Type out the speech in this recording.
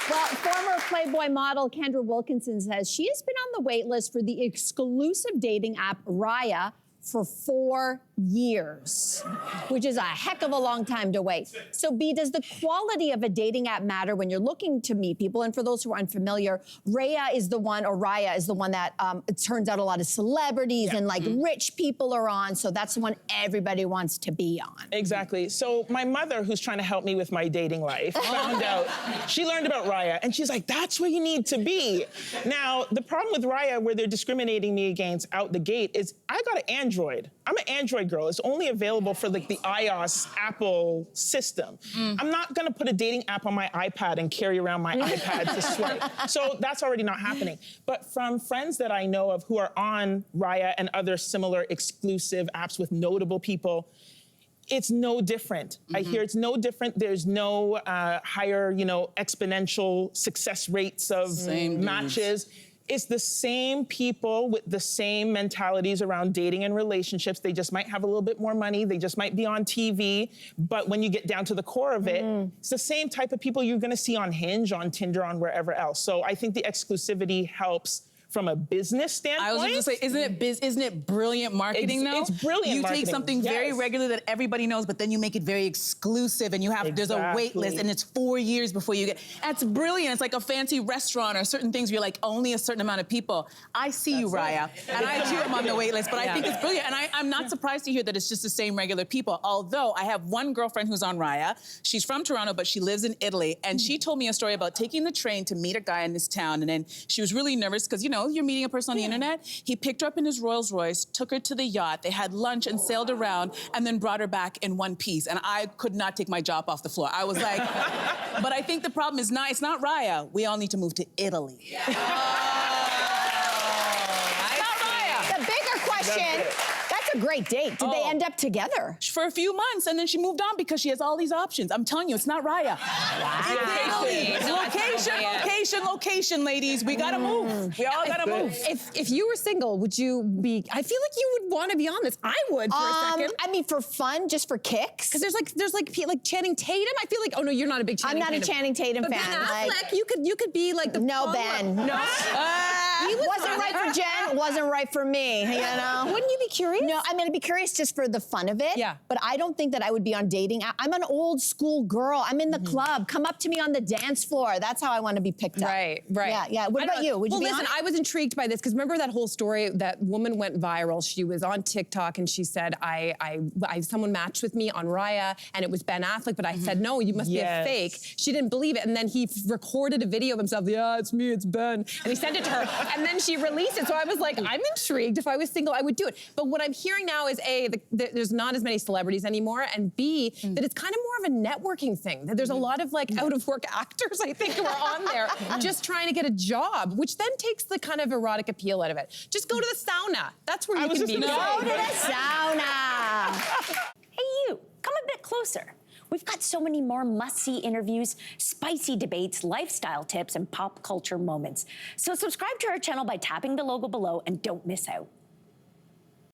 Well, former Playboy model Kendra Wilkinson says she has been on the wait list for the exclusive dating app Raya for 4 years, which is a heck of a long time to wait. So B, does the quality of a dating app matter when you're looking to meet people? And for those who are unfamiliar, Raya is the one that it turns out a lot of celebrities and like rich people are on. So that's the one everybody wants to be on. Exactly. So my mother, who's trying to help me with my dating life, found out, she learned about Raya and she's like, that's where you need to be. Now, the problem with Raya, where they're discriminating me against out the gate, is I got an Android. I'm an Android girl. It's only available for like the iOS Apple system. I'm not gonna put a dating app on my iPad and carry around my iPad to swipe. So that's already not happening. But from friends that I know of who are on Raya and other similar exclusive apps with notable people, it's no different. I hear it's no different. There's no higher, exponential success rates of matches. It's the same people with the same mentalities around dating and relationships. They just might have a little bit more money. They just might be on TV. But when you get down to the core of it, it's the same type of people you're gonna see on Hinge, on Tinder, on wherever else. So I think the exclusivity helps from a business standpoint. I was just gonna say, isn't it brilliant marketing though? It's brilliant marketing. You take something very regular that everybody knows, but then you make it very exclusive and you have, there's a wait list and it's 4 years before you get, that's brilliant. It's like a fancy restaurant or certain things where you're like, only a certain amount of people. I see you, Raya, and I too am on the wait list, but I think it's brilliant. And I'm not surprised to hear that it's just the same regular people. Although I have one girlfriend who's on Raya. She's from Toronto, but she lives in Italy. And she told me a story about taking the train to meet a guy in this town. And then she was really nervous because, you're meeting a person on the internet. He picked her up in his Rolls Royce, took her to the yacht. They had lunch and sailed around and then brought her back in one piece. And I could not take my jaw off the floor. I was like, but I think the problem is it's not Raya. We all need to move to Italy. Yeah. Not Raya. The bigger question, that's a great date. Did they end up together? For a few months, and then she moved on because she has all these options. I'm telling you, it's not Raya. Wow. Location, ladies. We gotta move. We all gotta move. If you were single, would you be, I feel like you would want to be on this. I would for a second. I mean, for fun, just for kicks. Because there's like Channing Tatum. I feel like, oh no, you're not a big Channing Tatum. I'm not a Channing Tatum but fan. Ben Affleck, you could be like the Ben. No. He wasn't right for Jen, wasn't right for me, Wouldn't you be curious? No, I mean, I'd be curious just for the fun of it. Yeah. But I don't think that I would be on dating. I'm an old school girl. I'm in the club. Come up to me on the dance floor. That's how I want to be picked up. Right. Yeah. What about you? Would you be listen, I was intrigued by this because remember that whole story, that woman went viral. She was on TikTok and she said, someone matched with me on Raya and it was Ben Affleck, but I said, no, you must be a fake. She didn't believe it. And then he recorded a video of himself. Yeah, it's me, it's Ben. And he sent it to her. And then she released it. So I was like, I'm intrigued. If I was single, I would do it. But what I'm hearing now is A, there's not as many celebrities anymore, and B, that it's kind of more of a networking thing. That there's a lot of like out of work actors, I think, who are on there just trying to get a job, which then takes the kind of erotic appeal out of it. Just go to the sauna. That's where you can be. Go to the sauna. Hey you, come a bit closer. We've got so many more must-see interviews, spicy debates, lifestyle tips, and pop culture moments. So subscribe to our channel by tapping the logo below and don't miss out.